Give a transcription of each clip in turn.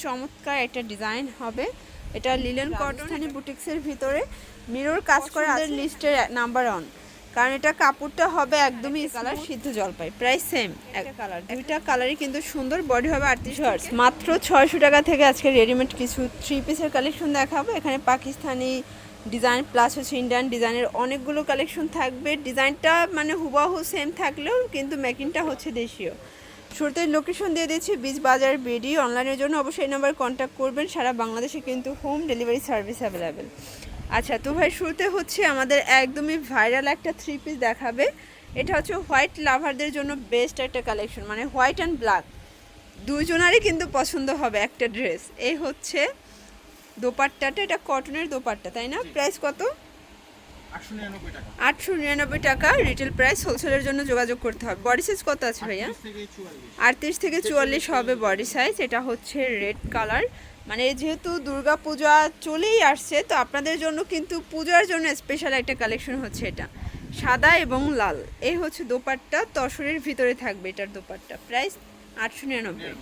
চমৎকার একটা ডিজাইন হবে। এটা লিলেন কটন বুটিক্সের ভিতরে মিরর কাজ করা আছে, লিস্টের নাম্বার 1, কারণ এটা কাপড়টা হবে একদমই কালার সিদ্ধ জলপাই। প্রাইস সেম, একটা কালার, দুইটা কালারই কিন্তু সুন্দর। বডি হবে 38 মাত্র 600 টাকা থেকে আজকে রেডিমেড কিছু 3 পিসের কালেকশন দেখাবো। এখানে পাকিস্তানি ডিজাইন প্লাস হচ্ছে ইন্ডিয়ান ডিজাইনের অনেকগুলো কালেকশন থাকবে। ডিজাইনটা মানে হুবাহু সেম থাকলেও কিন্তু মেকিংটা হচ্ছে দেশীয়। শুরুতে লোকেশন দিয়ে দিচ্ছি বীজ বাজার বিডি। অনলাইনের জন্য অবশ্যই এই নাম্বার কন্ট্যাক্ট করবেন। সারা বাংলাদেশে কিন্তু হোম ডেলিভারি সার্ভিস অ্যাভেলেবেল। আচ্ছা তো ভাই, শুরুতে হচ্ছে আমাদের একদমই ভাইরাল একটা 3 পিস দেখাবে। এটা হচ্ছে হোয়াইট লাভারদের জন্য বেস্ট একটা কালেকশন, মানে হোয়াইট অ্যান্ড ব্ল্যাক দুজনারই কিন্তু পছন্দ হবে একটা ড্রেস। এই হচ্ছে দোপাট্টাটা, এটা কটনের দোপাট্টা তাই না? প্রাইস কত? 899 টাকা রিটেল প্রাইস। হোলসেলের জন্য যোগাযোগ করতে হবে। বডি সাইজ কত আছে ভাইয়া? 38 থেকে 44 হবে বডি সাইজ। এটা হচ্ছে রেড কালার, মানে যেহেতু দুর্গা পূজা চলেই আসছে তো আপনাদের জন্য কিন্তু পূজার জন্য স্পেশাল একটা কালেকশন হচ্ছে। এটা সাদা এবং লাল। এই হচ্ছে দোপাট্টা, তসরের ভিতরে থাকবে এটার দোপাট্টা। প্রাইস 899।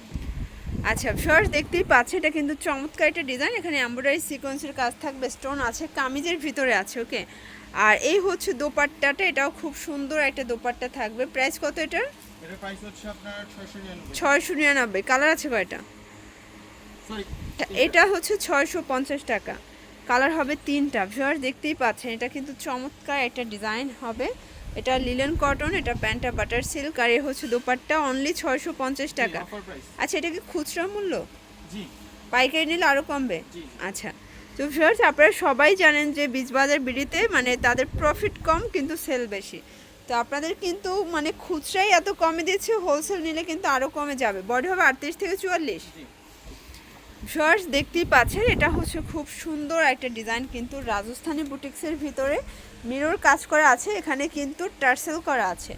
আচ্ছা ভিউয়ার্স, দেখতেই পাচ্ছে এটা কিন্তু চমৎকার একটা ডিজাইন। এখানে এমব্রয়ডারি সিকোয়েন্সের কাজ থাকবে, স্টোন আছে, কামিজের ভিতরে আছে। ওকে, আর এই হচ্ছে দোপাট্টাটা, এটাও খুব সুন্দর একটা দোপাট্টা থাকবে। প্রাইস কত এটার? এটার প্রাইস হচ্ছে আপনার 699। কালার আছে কয়টা? এটা হচ্ছে 650 টাকা। কালার হবে 3টা। ভিউয়ার্স দেখতেই পাচ্ছেন এটা কিন্তু চমৎকার একটা ডিজাইন হবে। এটা লিলেন কটন, এটা প্যান্টটা বাটার সিল্ক, আর এই হচ্ছে দোপাট্টা। অনলি 650 টাকা। আচ্ছা এটা কি খুচরা মূল্য? জি। পাইকারি নিলে আরও কমবে? আচ্ছা তো ভিউয়ার্স, আপনারা সবাই জানেন যে বীজবাজার বিডিতে মানে তাদের প্রফিট কম কিন্তু সেল বেশি। তো আপনাদের কিন্তু মানে খুচরাই এত কমে দিচ্ছে, হোলসেল নিলে কিন্তু আরও কমে যাবে। বডি হবে 38 থেকে 44। ভিউয়ার্স দেখতেই পাচ্ছেন এটা হচ্ছে খুব সুন্দর একটা ডিজাইন, কিন্তু রাজস্থানি বুটিক্সের ভিতরে মিরর কাজ করা আছে, এখানে কিন্তু টার্সেল করা আছে।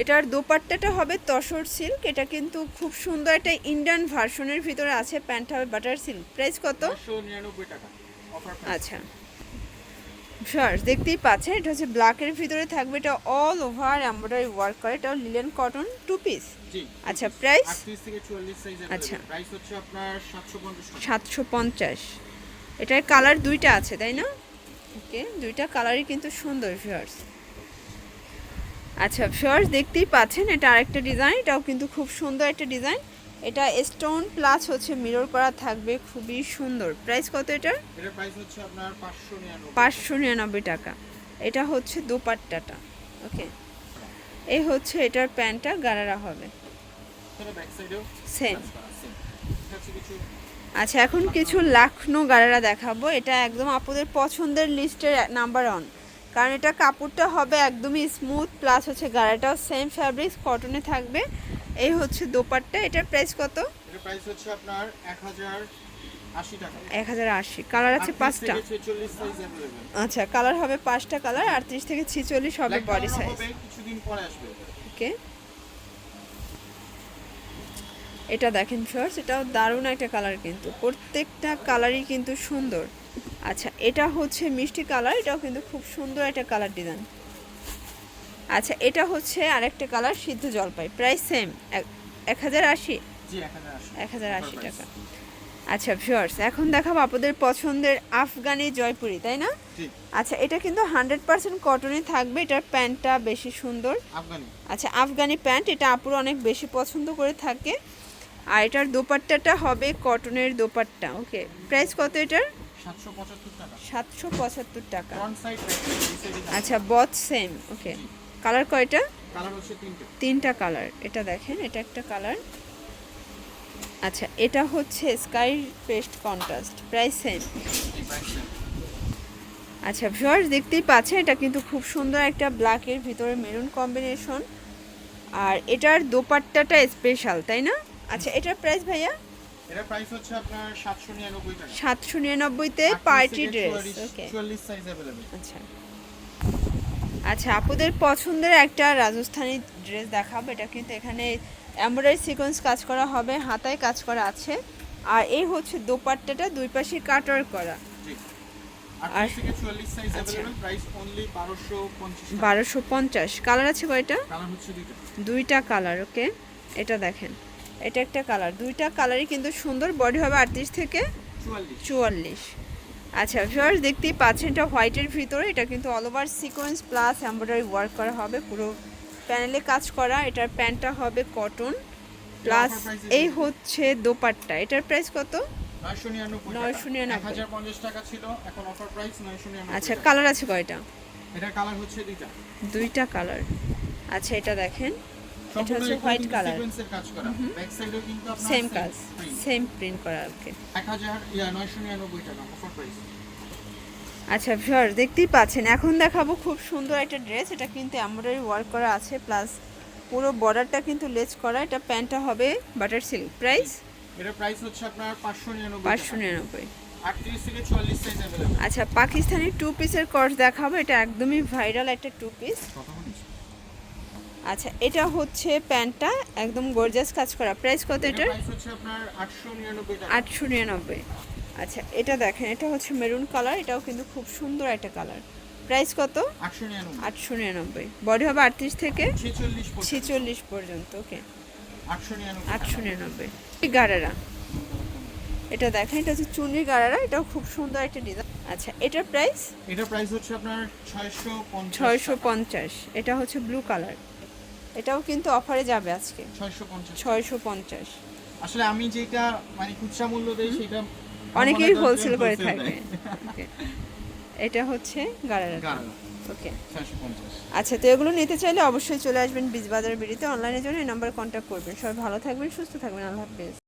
এটার দোপাট্টাটা হবে তসর সিল্ক। এটা কিন্তু খুব সুন্দর একটা ইন্ডিয়ান ভার্সনের ভিতরে আছে। প্যান্ট হবে বাটার সিল্ক। প্রাইস কত? 999 টাকা অফার প্রাইস। আচ্ছা ভিউয়ার্স দেখতেই পাচ্ছেন এটা হচ্ছে ব্ল্যাকের ভিতরে থাকবে। এটা অল ওভার এমব্রয়ডারি ওয়ার্ক করে। এটা লিলেন কটন 2 পিস। জি। আচ্ছা প্রাইস? 38 থেকে 44 সাইজ अवेलेबल। আচ্ছা প্রাইস হচ্ছে আপনার 750 টাকা। 750। এটার কালার দুইটা আছে তাই না? ওকে, দুইটা কালারই কিন্তু সুন্দর ভিউয়ার্স। আচ্ছা ভিউয়ার্স দেখতেই পাচ্ছেন এটা আরেকটা ডিজাইন। এটাও কিন্তু খুব সুন্দর একটা ডিজাইন। এটা স্টোন প্লাস হচ্ছে মিরর করা থাকবে, খুবই সুন্দর। প্রাইস কত এটার? এটার প্রাইস হচ্ছে আপনার 599। 599 টাকা। এটা হচ্ছে দোপাট্টাটা। ওকে, এই হচ্ছে এটার প্যান্টটা, গারারা হবে এটা ব্যাক সাইডেও সেম। কিছু। আচ্ছা এখন কিছু লাখনো গারারা দেখাবো। এটা একদম আপনাদের পছন্দের লিস্টের নাম্বার 1, কারণ এটা কাপড়টা হবে একদমই স্মুথ প্লাস হচ্ছে গারাটাও সেম ফ্যাব্রিক্স কটনে থাকবে। এই হচ্ছে দোপাট্টা। এটার প্রাইস কত? এটার প্রাইস হচ্ছে আপনার 1080 টাকা। 1080। কালার আছে 5টা। 46 সাইজ अवेलेबल। আচ্ছা কালার হবে 5টা কালার। 38 থেকে 46 হবে বডি সাইজ। কিছুদিন পরে আসবে। ওকে, এটা দেখেন ফার্স্ট, এটাও দারুণ একটা কালার, কিন্তু প্রত্যেকটা কালারই কিন্তু সুন্দর। আচ্ছা এটা হচ্ছে মিষ্টি কালার, এটাও কিন্তু খুব সুন্দর একটা কালার ডিজাইন। আচ্ছা এটা হচ্ছে আরেকটা কালার সিদ্ধ জলপাই। Price same 1080। জি 1080। 1080 টাকা। আচ্ছা ভিউয়ার্স এখন দেখাবো আপনাদের পছন্দের আফগানি জয়পুরি তাই না? জি। আচ্ছা এটা কিন্তু 100% কটনে থাকবে। এটার প্যান্টটা বেশি সুন্দর আফগানি। আচ্ছা আফগানি প্যান্ট, এটা আপুরা অনেক বেশি পছন্দ করে থাকে। আর এটার দোপাট্টাটা হবে কটনের দোপাট্টা। ওকে, প্রাইস কত এটার? 775 টাকা। 775 টাকা। Front side back side. আচ্ছা বথ সেম। ওকে, কালার কয়টা? কালার হচ্ছে 3টা। 3টা কালার। এটা দেখেন এটা একটা কালার। আচ্ছা এটা হচ্ছে sky paste contrast. Price same. আচ্ছা ভিউয়ার্স দেখতেই পাচ্ছেন এটা কিন্তু খুব সুন্দর একটা ব্ল্যাকের ভিতরে মেরুন কম্বিনেশন, আর এটার দোপাট্টাটা স্পেশাল তাই না? আচ্ছা এটার প্রাইস ভাইয়া? এটার প্রাইস হচ্ছে আপনার 799 টাকা। 799 তে পার্টি ড্রেস। ওকে 44 সাইজ अवेलेबल। আচ্ছা আচ্ছা আপুদের পছন্দের একটা রাজস্থানি ড্রেস দেখাবো। এটা কিন্তু এখানে এমব্রয়ডারি সিকোয়েন্স কাজ করা হবে, হাতায় কাজ করা আছে, আর এই হচ্ছে দোপাট্টাটা দুই পাশে কাটওয়ার্ক করা। জি। 38 থেকে 44 সাইজ अवेलेबल। প্রাইস অনলি 1250 টাকা। 1250। কালার আছে কয়টা? কালার হচ্ছে 2টা। 2টা কালার। ওকে, এটা দেখেন এটা একটা কালার, দুইটা কালারই কিন্তু সুন্দর। বডি হবে 38 থেকে 44। আচ্ছা ভিউয়ার্স, দেখতেই পাচ্ছেন এটা হোয়াইটের ভিতরে, এটা কিন্তু all over sequence plus embroidery work করা হবে, পুরো প্যানেলে কাজ করা। এটার প্যান্টটা হবে কটন প্লাস এই হচ্ছে দোপাট্টা। এটার প্রাইস কত? 999 1050 টাকা ছিল, এখন অফার প্রাইস 999। আচ্ছা কালার আছে কয়টা? এটা কালার হচ্ছে দুইটা কালার। আচ্ছা এটা দেখেন, এটা সম্পূর্ণ হচ্ছে এখানে হোয়াইট কিন্তু কালার, সিকোয়েন্সের কাজ করা। ব্যাক সাইডেও কিন্তু আপনার সেম কাজ, সেম প্রিন্ট করা। ওকে 999 টাকা অফার প্রাইস। আচ্ছা ভিউয়ার্স, দেখতেই পাচ্ছেন এখন দেখাবো খুব সুন্দর একটা ড্রেস। এটা কিন্তু এমব্রয়ডারি ওয়ার্ক করা আছে প্লাস পুরো বর্ডারটা কিন্তু লেস করা। এটা প্যান্টটা হবে বাটার সিল্ক। প্রাইস? এটার প্রাইস হচ্ছে আপনার 599 599। 38 থেকে 44 সাইজ अवेलेबल। আচ্ছা পাকিস্তানি টু পিসের কর্স দেখাবো, এটা একদমই ভাইরাল একটা টু পিস। আচ্ছা এটা হচ্ছে প্যান্টটা একদম গর্জিয়াস কাজ করা। প্রাইস কত এটার? প্রাইস হচ্ছে আপনার 899 টাকা। 899। আচ্ছা এটা দেখেন, এটা হচ্ছে মেরুন কালার, এটাও কিন্তু খুব সুন্দর একটা কালার। প্রাইস কত? 899। 899। বডি হবে 38 থেকে 46 পর্যন্ত। ওকে 899। 899। গারারা, এটা দেখেন, এটা হচ্ছে চুন্নির গারারা, এটাও খুব সুন্দর একটা ডিজাইন। আচ্ছা এটার প্রাইস? এটার প্রাইস হচ্ছে আপনার 650। 650। এটা হচ্ছে ব্লু কালার, এটাও কিন্তু অফারে যাবে আজকে 650। 650। আসলে আমি যেটা মানে খুচরা মূল্য দেই সেটা অনেকেই হোলসেল করে থাকে। Okay. এটা হচ্ছে গারারা। ওকে 650। আচ্ছা, তো এগুলো নিতে চাইলে অবশ্যই চলে আসবেন বীজবাজার বিড়িতে। অনলাইনের জন্য এই নম্বরে কন্ট্যাক্ট করবেন। সবাই ভালো থাকবেন, সুস্থ থাকবেন। আল্লাহ হাফেজ।